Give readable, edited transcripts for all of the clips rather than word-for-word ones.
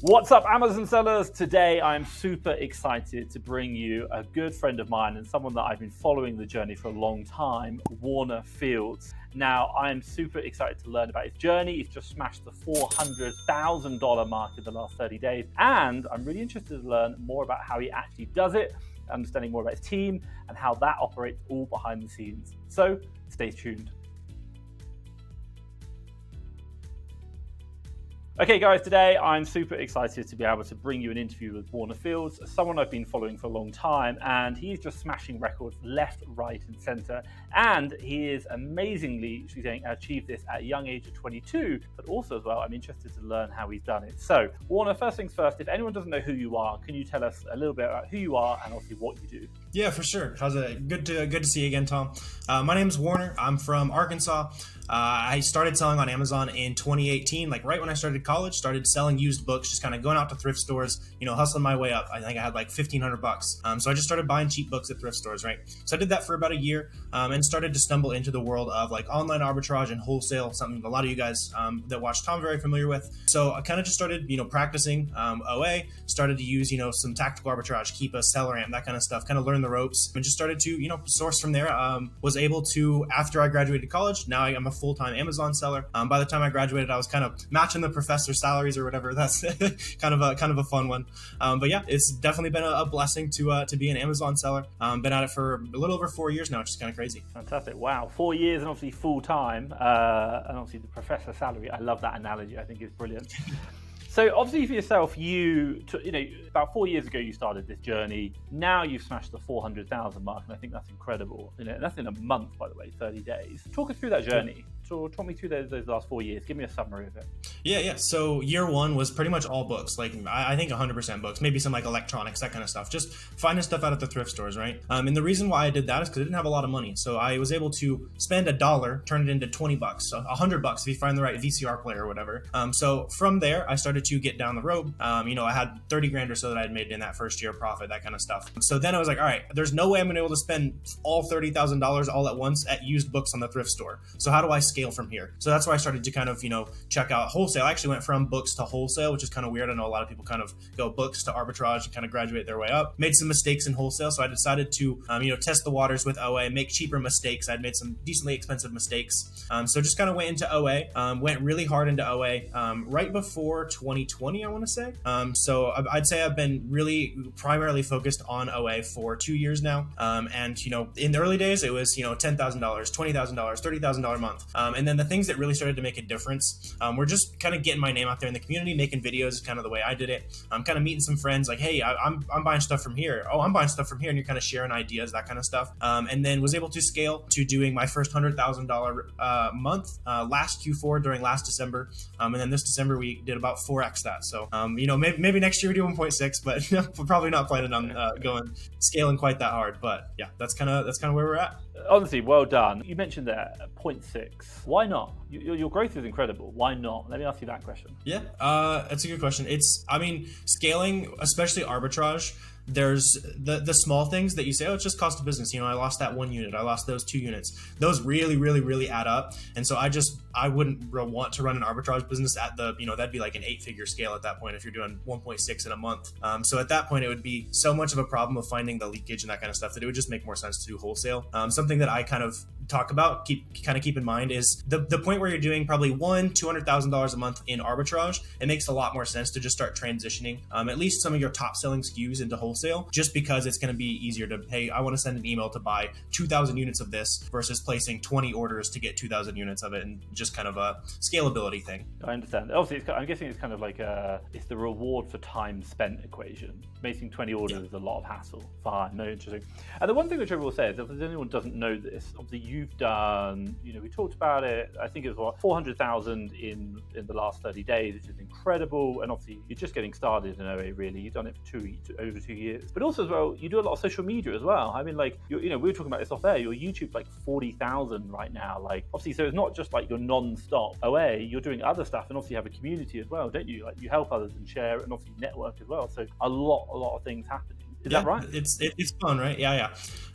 What's up, Amazon sellers? Today, I'm super excited to bring you a good friend of mine and someone that I've been following the journey for a long time, Warner Fields. Now, I'm super excited to learn about his journey. He's just smashed the $400,000 mark in the last 30 days. And I'm really interested to learn more about how he actually does it, understanding more about his team and how that operates all behind the scenes. So stay tuned. Okay guys, today I'm super excited to be able to bring you an interview with Warner Fields, someone I've been following for a long time, and he's just smashing records left, right and center. And he is amazingly, she's saying, achieved this at a young age of 22, but also as well, I'm interested to learn how he's done it. So Warner, first things first, if anyone doesn't know who you are, can you tell us a little bit about who you are and obviously what you do? Yeah, for sure. How's it? Good to see you again, Tom. My name is Warner. I'm from Arkansas. I started selling on Amazon in 2018, like right when I started college, started selling used books, just kind of going out to thrift stores, hustling my way up. I think I had like $1,500. So I just started buying cheap books at thrift stores, right? So I did that for about a year and started to stumble into the world of like online arbitrage and wholesale, something a lot of you guys that watch Tom are very familiar with. So I kind of just started, practicing OA, started to use, some tactical arbitrage, keep a seller amp, that kind of stuff, kind of learn the ropes and just started to, source from there. Was able to, after I graduated college, now I'm a full-time Amazon seller. By the time I graduated, I was kind of matching the professor's salaries or whatever. That's kind of a fun one. But yeah, it's definitely been a blessing to be an Amazon seller. Been at it for a little over 4 years now, which is kind of crazy. Fantastic. Wow. 4 years and obviously full-time and obviously the professor's salary. I love that analogy. I think it's brilliant. So obviously for yourself, about 4 years ago, you started this journey. Now you've smashed the 400,000 mark, and I think that's incredible. That's in a month, by the way, 30 days. Talk us through that journey. So talk me through those last 4 years. Give me a summary of it. Yeah. So year one was pretty much all books. Like I think 100% books, maybe some like electronics, that kind of stuff. Just finding stuff out at the thrift stores, right? And the reason why I did that is because I didn't have a lot of money. So I was able to spend $1, turn it into $20, so $100 if you find the right VCR player or whatever. So from there, I started to get down the road. I had 30 grand or so that I had made in that first year profit, that kind of stuff. So then I was like, all right, there's no way I'm going to be able to spend all $30,000 all at once at used books on the thrift store. So how do I scale from here? So that's why I started to kind of, check out wholesale. I actually went from books to wholesale, which is kind of weird. I know a lot of people kind of go books to arbitrage and kind of graduate their way up. Made some mistakes in wholesale. So I decided to, test the waters with OA, make cheaper mistakes. I'd made some decently expensive mistakes. So just kind of went into OA, went really hard into OA right before 2020, I want to say. So I'd say I've been really primarily focused on OA for 2 years now. And, in the early days, it was, $10,000, $20,000, $30,000 a month. And then the things that really started to make a difference were just kind of getting my name out there in the community, making videos is kind of the way I did it. I'm kind of meeting some friends like, hey, I'm buying stuff from here. Oh, I'm buying stuff from here. And you're kind of sharing ideas, that kind of stuff. And then was able to scale to doing my first $100,000 month last Q4 during last December. And then this December, we did about 4x that. So, maybe next year we do 1.6, but we're probably not planning on scaling quite that hard. But yeah, that's kind of where we're at. Honestly, well done. You mentioned there 0.6. Why not? Your growth is incredible. Why not? Let me ask you that question. Yeah, that's a good question. Scaling, especially arbitrage, there's the small things that you say, oh, it's just cost of business. I lost that 1 unit. I lost those 2 units. Those really, really, really add up. And so I wouldn't want to run an arbitrage business at that'd be like an 8-figure scale at that point if you're doing 1.6 in a month. So at that point, it would be so much of a problem of finding the leakage and that kind of stuff that it would just make more sense to do wholesale. Something that I kind of talk about, keep in mind is the point where you're doing probably $200,000 a month in arbitrage. It makes a lot more sense to just start transitioning at least some of your top selling SKUs into wholesale, just because it's going to be easier to, hey, I want to send an email to buy 2,000 units of this versus placing 20 orders to get 2,000 units of it, and just kind of a scalability thing. I understand. Obviously, I'm guessing it's kind of like it's the reward for time spent equation. Making 20 orders is a lot of hassle. Fine, no, interesting. And the one thing which I will say is, if anyone doesn't know this, obviously you've done, we talked about it, I think it was 400,000 in the last 30 days, which is incredible. And obviously you're just getting started in OA, really. You've done it for over 2 years. But also as well, you do a lot of social media as well. I mean, like, we were talking about this off air, your YouTube's like 40,000 right now. Like, obviously, so it's not just like you're non-stop OA, you're doing other stuff, and obviously you have a community as well, don't you? Like, you help others and share, and obviously network as well. So a lot of things happening. Is that right? It's fun, right? Yeah.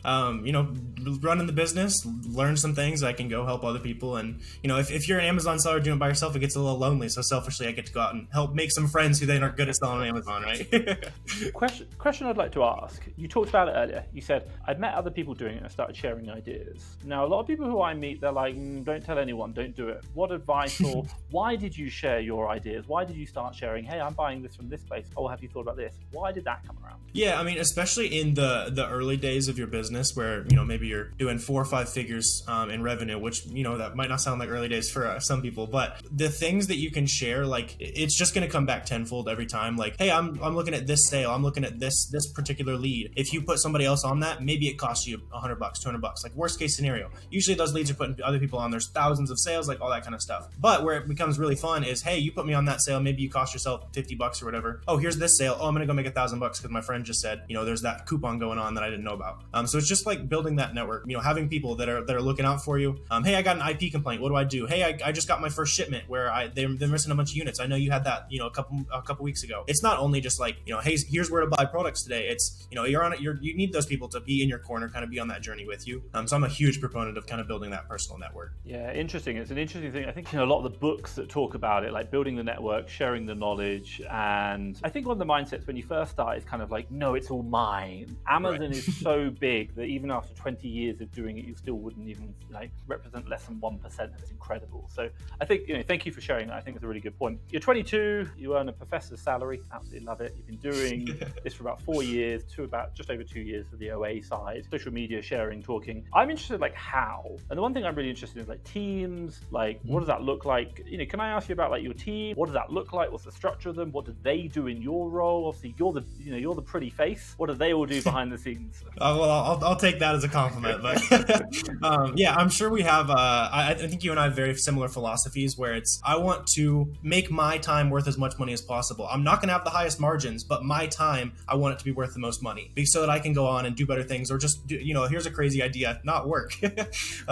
You know, running the business, learn some things. I can go help other people. And, you know, if you're an Amazon seller doing it by yourself, it gets a little lonely. So selfishly, I get to go out and help make some friends who then are good at selling on Amazon, right? Question I'd like to ask. You talked about it earlier. You said, I'd met other people doing it and I started sharing ideas. Now, a lot of people who I meet, they're like, don't tell anyone, don't do it. What advice or why did you share your ideas? Why did you start sharing, hey, I'm buying this from this place. Oh, have you thought about this? Why did that come around? Yeah, I mean, especially in the early days of your business where, you know, maybe you're doing 4 or 5 figures in revenue, which, you know, that might not sound like early days for some people, but the things that you can share, like, it's just going to come back tenfold every time. Like, hey, I'm looking at this sale. I'm looking at this particular lead. If you put somebody else on that, maybe it costs you $100, $200. Like, worst case scenario. Usually those leads are putting other people on. There's thousands of sales, like all that kind of stuff. But where it becomes really fun is, hey, you put me on that sale. Maybe you cost yourself $50 or whatever. Oh, here's this sale. Oh, I'm going to go make $1,000 because my friend just said, you know, there's that coupon going on that I didn't know about. So it's just like building that network, you know, having people that are looking out for you. Hey, I got an IP complaint. What do I do? Hey, I just got my first shipment where they're missing a bunch of units. I know you had that, you know, a couple weeks ago. It's not only just like, you know, hey, here's where to buy products today. It's, you know, you need those people to be in your corner, kind of be on that journey with you. So I'm a huge proponent of kind of building that personal network. Yeah, interesting. It's an interesting thing. I think, you know, a lot of the books that talk about it, like building the network, sharing the knowledge, and I think one of the mindsets when you first start is kind of like, no, it's all mine. Amazon is so big that even after 20 years of doing it, you still wouldn't even like represent less than 1%. It's incredible. So I think, you know, thank you for sharing that. I think it's a really good point. You're 22, you earn a professor's salary. Absolutely love it. You've been doing this for about 4 years to about just over 2 years for the OA side, social media sharing, talking. I'm interested like how, and the one thing I'm really interested in is like teams, like what does that look like? You know, can I ask you about like your team? What does that look like? What's the structure of them? What do they do in your role? Obviously you're the pretty face. What do they all do behind the scenes? Well, I'll take that as a compliment, but yeah, I'm sure we have, I think you and I have very similar philosophies where it's, I want to make my time worth as much money as possible. I'm not going to have the highest margins, but my time, I want it to be worth the most money so that I can go on and do better things or just do, you know, here's a crazy idea, not work. That's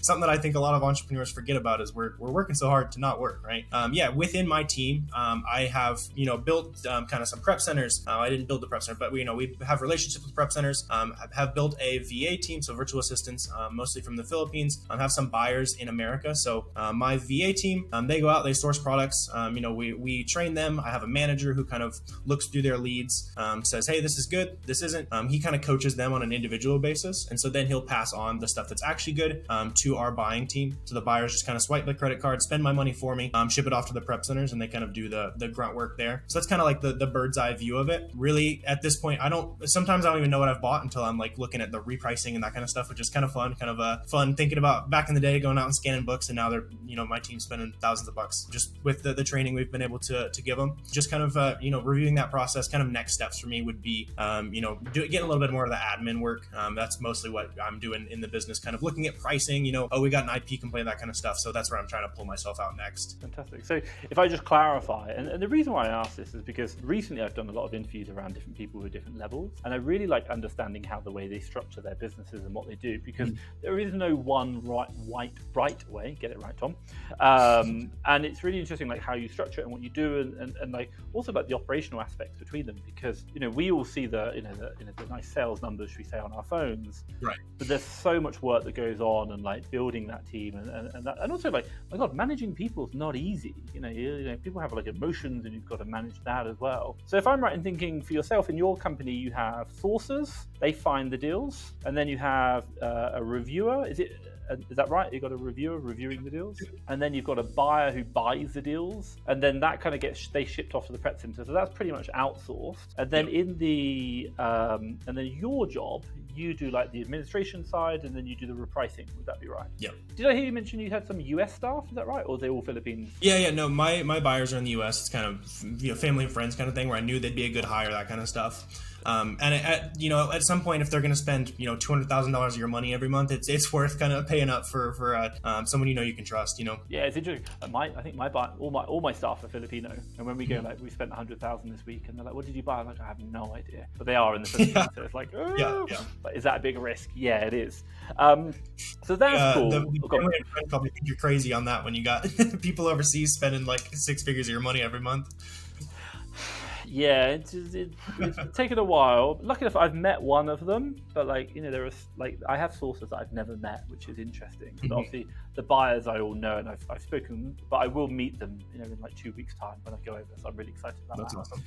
something that I think a lot of entrepreneurs forget about is we're working so hard to not work, right? Yeah, within my team, I have, you know, built kind of some prep centers. I didn't build the prep center, but we have relationships with prep centers. Have built a VA team, so virtual assistants, mostly from the Philippines. Have some buyers in America. So my VA team, they go out, they source products. You know, we train them. I have a manager who kind of looks through their leads, says, hey, this is good, this isn't. He kind of coaches them on an individual basis. And so then he'll pass on the stuff that's actually good to our buying team. So the buyers just kind of swipe the credit card, spend my money for me, ship it off to the prep centers, and they kind of do the grunt work there. So that's kind of like the bird's eye view of it. Really, at this point, sometimes I don't even know what I've bought until I'm like looking at the repricing and that kind of stuff, which is kind of fun, fun thinking about back in the day going out and scanning books, and now they're, you know, my team's spending thousands of bucks just with the training we've been able to give them. Just kind of, you know, reviewing that process. Kind of next steps for me would be, you know, getting a little bit more of the admin work. That's mostly what I'm doing in the business, kind of looking at pricing, you know, oh, we got an IP complaint, that kind of stuff. So that's where I'm trying to pull myself out next. Fantastic. So if I just clarify, and the reason why I ask this is because recently I've done a lot of interviews around different people with different levels, and I really like understanding how the way they structure their businesses and what they do, because there is no one right way, get it right, Tom, and it's really interesting like how you structure it and what you do, and like also about the operational aspects between them, because, you know, we all see the nice sales numbers, should we say, on our phones, right? But there's so much work that goes on, and like building that team, and also like, my God, managing people is not easy. You know, people have like emotions, and you've got to manage that as well. So if I'm right in thinking, for yourself in your company, you have sourcers, they find the deals, and then you have a reviewer. Is that right? You've got a reviewer reviewing the deals, and then you've got a buyer who buys the deals, and then that kind of they shipped off to the prep center. So that's pretty much outsourced. And then and then your job, you do like the administration side, and then you do the repricing. Would that be right? Yeah. Did I hear you mention you had some US staff? Is that right, or are they all Philippines? Yeah. No, my buyers are in the US. It's kind of, you know, family and friends kind of thing where I knew they'd be a good hire, that kind of stuff. You know, at some point, if they're going to spend, you know, $200,000 of your money every month, it's worth kind of paying up for someone you know you can trust. You know. Yeah, it's interesting. I think all my staff are Filipino, and when we go like, we spent $100,000 this week, and they're like, "What did you buy?" I'm like, "I have no idea," but they are in the Philippines, so it's like, oh. Yeah. But is that a big risk? Yeah, it is. So that's cool. The family and friends probably think you're crazy on that when you got people overseas spending like 6 figures of your money every month. Yeah, it's taken a while. Lucky enough, I've met one of them, but there are I have sources that I've never met, which is interesting. But obviously, the buyers I all know, and I've spoken, but I will meet them, in like 2 weeks' time when I go over. So I'm really excited about that. That's awesome.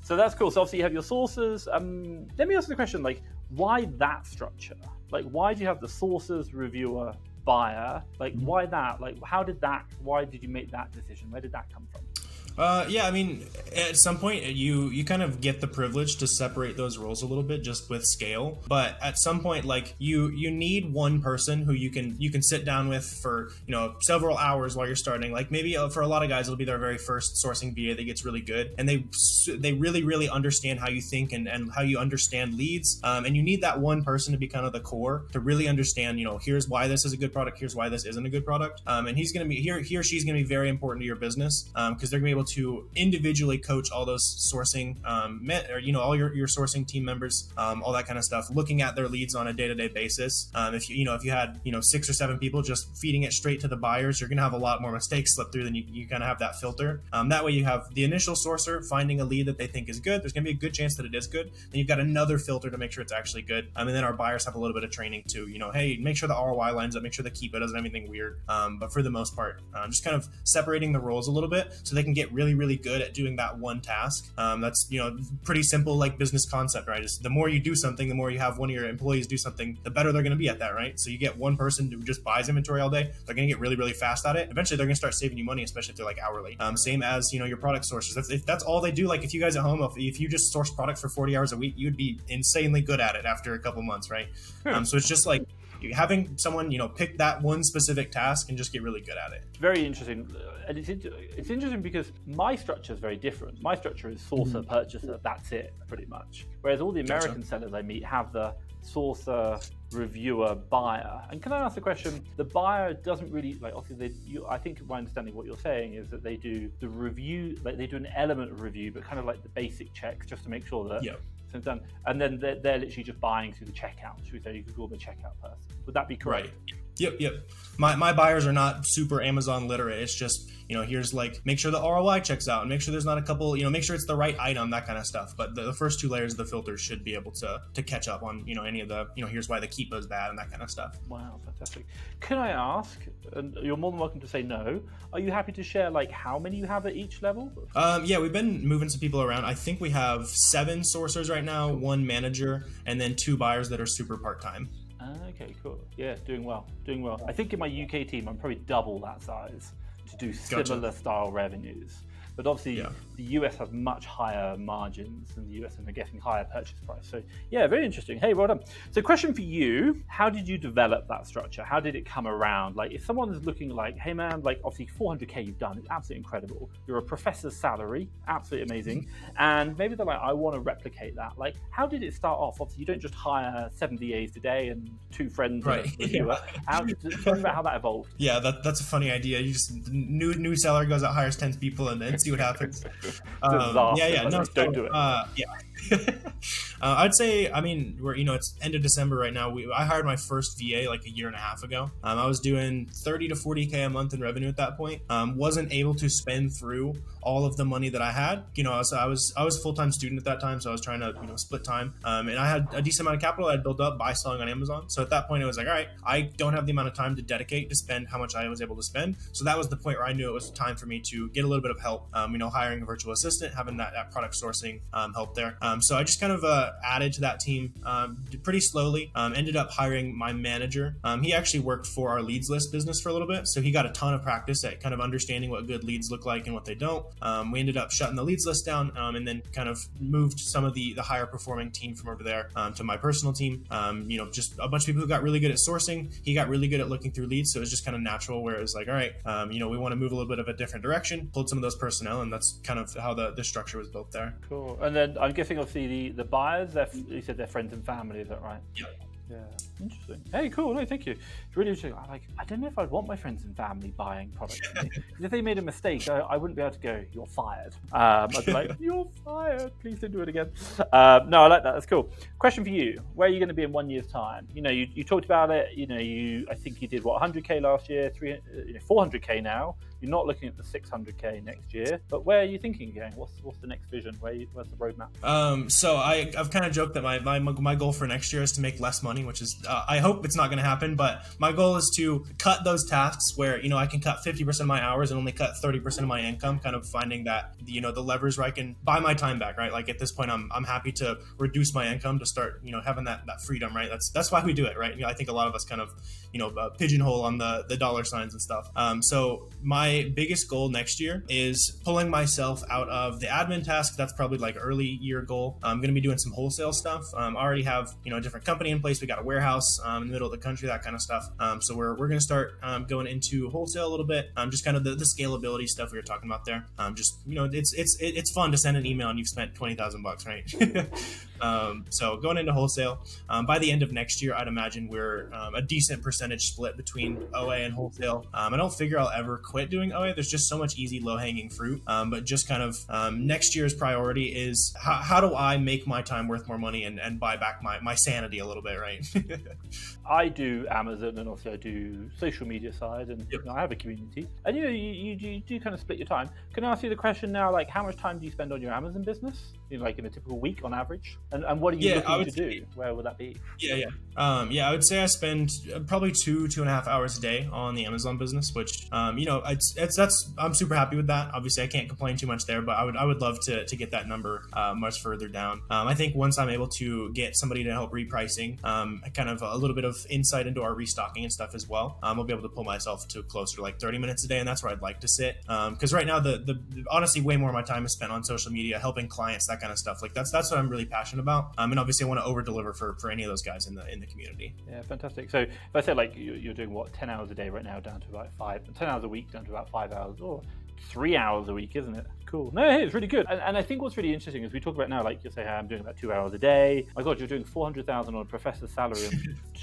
So that's cool. So obviously you have your sources. Let me ask you the question: why that structure? Why do you have the sources, reviewer, buyer? Why that? How did that? Why did you make that decision? Where did that come from? Yeah, I mean, at some point you kind of get the privilege to separate those roles a little bit just with scale. But at some point, you need one person who you can sit down with for several hours while you're starting. Maybe for a lot of guys, it'll be their very first sourcing VA that gets really good, and they really understand how you think and how you understand leads. And you need that one person to be kind of the core to really understand. Here's why this is a good product. Here's why this isn't a good product. And he or she's gonna be very important to your business because they're gonna be able to individually coach all those sourcing all your sourcing team members, all that kind of stuff, looking at their leads on a day-to-day basis. If you had 6 or 7 people just feeding it straight to the buyers, you're gonna have a lot more mistakes slip through than you kind of have that filter. That way you have the initial sourcer finding a lead that they think is good. There's gonna be a good chance that it is good. Then you've got another filter to make sure it's actually good. And then our buyers have a little bit of training too. Hey, make sure the ROI lines up, make sure the keepa doesn't have anything weird. But for the most part, just kind of separating the roles a little bit so they can get really good at doing that one task. That's pretty simple business concept, right? Is the more you do something, the more you have one of your employees do something, the better they're going to be at that, right? So you get one person who just buys inventory all day, they're going to get really fast at it. Eventually they're going to start saving you money, especially if they're hourly. Same as your product sources. If that's all they do, if you guys at home, if you just source product for 40 hours a week, you'd be insanely good at it after a couple months, right? So it's just having someone pick that one specific task and just get really good at it. Very interesting. And it's interesting because my structure is very different. My structure is sourcer, purchaser, that's it pretty much. Whereas all the American sellers I meet have the sourcer, reviewer, buyer. And can I ask the question, the buyer doesn't really obviously I think my understanding of what you're saying is that they do the review, they do an element of review, but kind of the basic checks just to make sure that it's done. And then they're literally just buying through the checkout. Should we say you could call them a checkout person? Would that be correct? Right. Yep. My buyers are not super Amazon literate. It's just, here's make sure the ROI checks out and make sure there's not a couple, make sure it's the right item, that kind of stuff. But the first 2 layers of the filters should be able to catch up on, any of the, here's why the keepa is bad and that kind of stuff. Wow, fantastic. Can I ask, and you're more than welcome to say no, are you happy to share how many you have at each level? Yeah, we've been moving some people around. I think we have 7 sourcers right now, 1 manager, and then 2 buyers that are super part-time. Okay, cool. Yeah, doing well. I think in my UK team, I'm probably double that size to do similar style revenues. But obviously, the US has much higher margins than the US, and they're getting higher purchase price. So yeah, very interesting. Hey, well done. So question for you, how did you develop that structure? How did it come around? If someone is looking hey man, obviously 400K you've done, it's absolutely incredible. You're a professor's salary, absolutely amazing. And maybe they're I want to replicate that. How did it start off? Obviously, you don't just hire 7 VAs today and 2 friends. Right. Tell me about how that evolved. Yeah, that's a funny idea. You just, new seller goes out, hires 10 people, and then see what happens. No, don't do it. I'd say, we're it's end of December right now. I hired my first VA a year and a half ago. I was doing 30 to 40K a month in revenue at that point. Wasn't able to spend through all of the money that I had. I was a full-time student at that time, so I was trying to split time. And I had a decent amount of capital I'd built up by selling on Amazon. So at that point, it was all right, I don't have the amount of time to dedicate to spend how much I was able to spend. So that was the point where I knew it was time for me to get a little bit of help. Hiring a virtual assistant, having that product sourcing help there. So I just kind of added to that team pretty slowly. Ended up hiring my manager. He actually worked for our leads list business for a little bit, so he got a ton of practice at kind of understanding what good leads look like and what they don't. We ended up shutting the leads list down and then kind of moved some of the higher performing team from over there to my personal team. Just a bunch of people who got really good at sourcing. He got really good at looking through leads, so it was just kind of natural where it was all right, we want to move a little bit of a different direction, pulled some of those personnel, and that's kind of how the structure was built there. Cool. And then I'm guessing obviously the buyers, you said they're friends and family, is that right? Yeah, interesting. Hey, cool. No, thank you. It's really interesting. I don't know if I'd want my friends and family buying products from me. Because if they made a mistake, I wouldn't be able to go, you're fired. I'd be you're fired. Please don't do it again. No, I like that. That's cool. Question for you. Where are you going to be in 1 year's time? You talked about it. I think you did 100K last year, 400K now. You're not looking at the 600K next year, but where are you thinking going? What's the next vision? Where's the roadmap? So I've kind of joked that my goal for next year is to make less money, which is I hope it's not going to happen, but my goal is to cut those tasks where I can cut 50% of my hours and only cut 30% of my income, kind of finding that the levers where I can buy my time back, right? Like at this point I'm happy to reduce my income to start having that freedom, right? That's why we do it, right? I think a lot of us kind of pigeonhole on the dollar signs and stuff. So my biggest goal next year is pulling myself out of the admin task. That's probably like early year goal. I'm going to be doing some wholesale stuff. I already have a different company in place. We got a warehouse in the middle of the country, that kind of stuff. So we're going to start going into wholesale a little bit. Just kind of the scalability stuff we were talking about there. It's fun to send an email and you've spent $20,000, right? So going into wholesale, by the end of next year, I'd imagine we're a decent percentage split between OA and wholesale. I don't figure I'll ever quit doing OA. There's just so much easy low-hanging fruit. But just kind of next year's priority is how do I make my time worth more money and buy back my sanity a little bit, right? I do Amazon and also I do social media side, and I have a community. And you do kind of split your time. Can I ask you the question now, like how much time do you spend on your Amazon business? Like in a typical week on average? And what are you looking to do? Where would that be? I would say I spend probably 2.5 hours a day on the Amazon business, which I'm super happy with that. Obviously I can't complain too much there, but I would love to get that number much further down. I think once I'm able to get somebody to help repricing, kind of a little bit of insight into our restocking and stuff as well, I'll be able to pull myself to closer to like 30 minutes a day, and that's where I'd like to sit. Because right now the honestly way more of my time is spent on social media, helping clients, that kind of stuff. Like that's what I'm really passionate about. And obviously I want to over deliver for any of those guys in the community. Yeah, fantastic. So if I said like you're doing 10 hours a day right now down to about 10 hours a week down to about 5 hours, or 3 hours a week, isn't it? Cool. No, hey, it's really good. And I think what's really interesting is we talk about now, like you say, hey, I'm doing about 2 hours a day. My God, you're doing 400,000 on a professor's salary of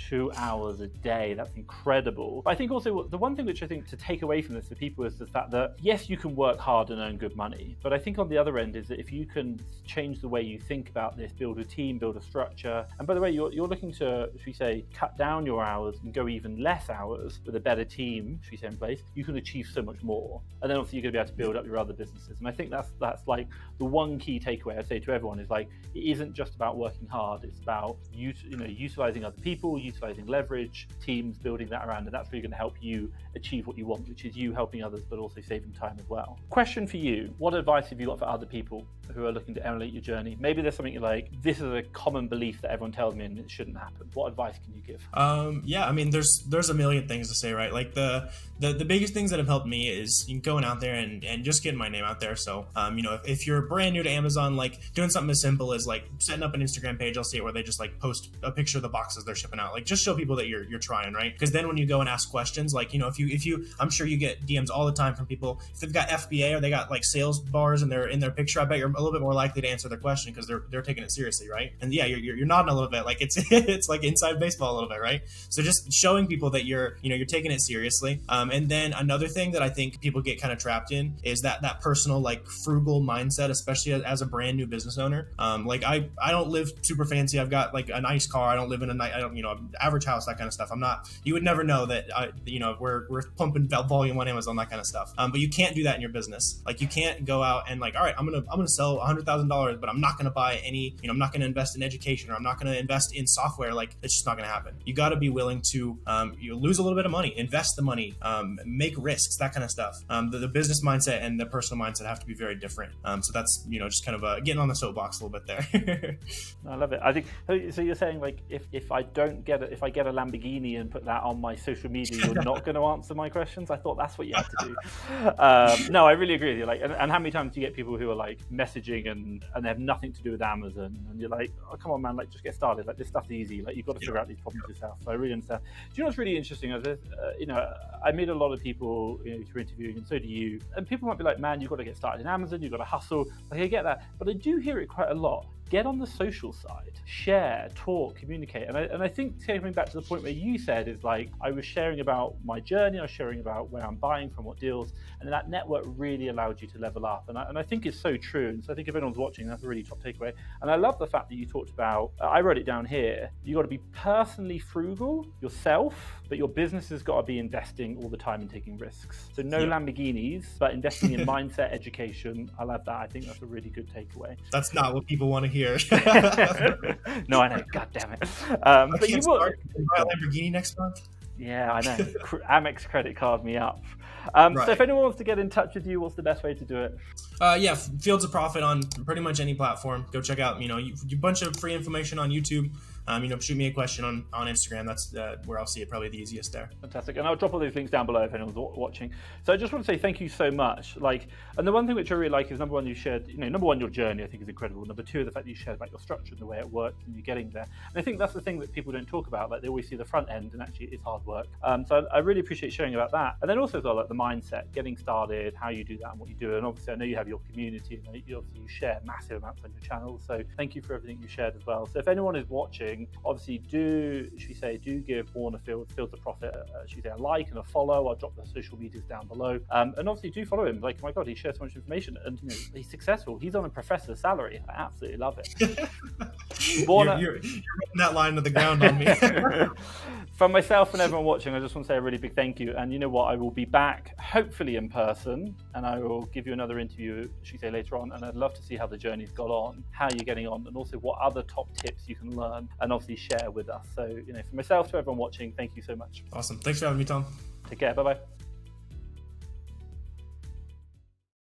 2 hours a day. That's incredible. But I think also the one thing which I think to take away from this for people is the fact that yes, you can work hard and earn good money. But I think on the other end is that if you can change the way you think about this, build a team, build a structure. And by the way, you're looking to, should we say, cut down your hours and go even less hours with a better team, should we say, in place, you can achieve so much more. And then obviously you're going to be able to build up your other businesses. And I think that's like the one key takeaway I say to everyone is like, it isn't just about working hard. It's about utilizing other people, utilizing leverage, teams, building that around, and that's really going to help you achieve what you want, which is you helping others, but also saving time as well. Question for you: what advice have you got for other people who are looking to emulate your journey? Maybe there's something you're like, this is a common belief that everyone tells me and it shouldn't happen. What advice can you give? I mean, there's a million things to say, right? Like the biggest things that have helped me is going out there and just getting my name out there. So, if you're brand new to Amazon, like doing something as simple as like setting up an Instagram page, I'll see it where they just like post a picture of the boxes they're shipping out. Like just show people that you're trying, right? Because then when you go and ask questions, like, if you, I'm sure you get DMs all the time from people. If they've got FBA or they got like sales bars in their picture, I bet you're a little bit more likely to answer their question because they're taking it seriously, right? And yeah, you're nodding a little bit, like it's like inside baseball a little bit, right? So just showing people that you're taking it seriously. And then another thing that I think people get kind of trapped in is that personal like frugal mindset, especially as a brand new business owner. Like I don't live super fancy. I've got like a nice car. I don't live in average house, that kind of stuff. You would never know that we're pumping volume on Amazon, that kind of stuff. But you can't do that in your business. Like you can't go out and like, all right, I'm gonna sell $100,000, but I'm not gonna buy any, I'm not gonna invest in education, or I'm not gonna invest in software. Like it's just not gonna happen. You got to be willing to lose a little bit of money, invest the money, make risks, that kind of stuff. The business mindset and the personal mindset have to be very different. So that's just kind of getting on the soapbox a little bit there. I love it. I think so. You're saying like if I get a Lamborghini and put that on my social media, you're not going to answer my questions. I thought that's what you had to do. No, I really agree with you. Like, and how many times do you get people who are like messaging and they have nothing to do with Amazon, and you're like, oh come on man, like just get started. Like this stuff's easy. Like you've got to figure out these problems yourself. So I really understand. Do you know what's really interesting? I meet a lot of people through interviewing, and so do you. And people might be like, man, you've got to get started in Amazon. You've got to hustle. Like I get that, but I do hear it quite a lot. get on the social side, share, talk, communicate. And I think coming back to the point where you said is like, I was sharing about my journey, I was sharing about where I'm buying from, what deals, and that network really allowed you to level up. And I think it's so true. And so I think if anyone's watching, that's a really top takeaway. And I love the fact that you talked about, I wrote it down here, you got to be personally frugal yourself, but your business has got to be investing all the time and taking risks. So no Lamborghinis, but investing in mindset, education. I love that. I think that's a really good takeaway. That's not what people want to hear. No, I know. God damn it. But you start to buy a Lamborghini next month. Yeah, I know. Amex credit card me up. So if anyone wants to get in touch with you, what's the best way to do it? Fields of Profit on pretty much any platform. Go check out, a bunch of free information on YouTube. Shoot me a question on Instagram. That's where I'll see it, probably the easiest there. Fantastic. And I'll drop all those links down below if anyone's watching. So I just want to say thank you so much. And the one thing which I really like is, number one, you shared, number one, your journey, I think is incredible. Number two, the fact that you shared about your structure and the way it works and you getting there. And I think that's the thing that people don't talk about. Like, they always see the front end, and actually it's hard work. So I really appreciate sharing about that. And then also as well, like the mindset, getting started, how you do that and what you do. And obviously I know you have your community, and you share massive amounts on your channel. So thank you for everything you shared as well. So if anyone is watching, obviously do give Warner Fields of Profit a like and a follow. I'll drop the social medias down below. And obviously do follow him. Like, my God, he shares so much information, and he's successful. He's on a professor's salary. I absolutely love it. Warner, you're running that line to the ground on me. From myself and everyone watching, I just want to say a really big thank you. And you know what? I will be back, hopefully in person, and I will give you another interview, later on. And I'd love to see how the journey's got on, how you're getting on, and also what other top tips you can learn and obviously share with us. So, for myself, to everyone watching, thank you so much. Awesome. Thanks for having me, Tom. Take care. Bye-bye.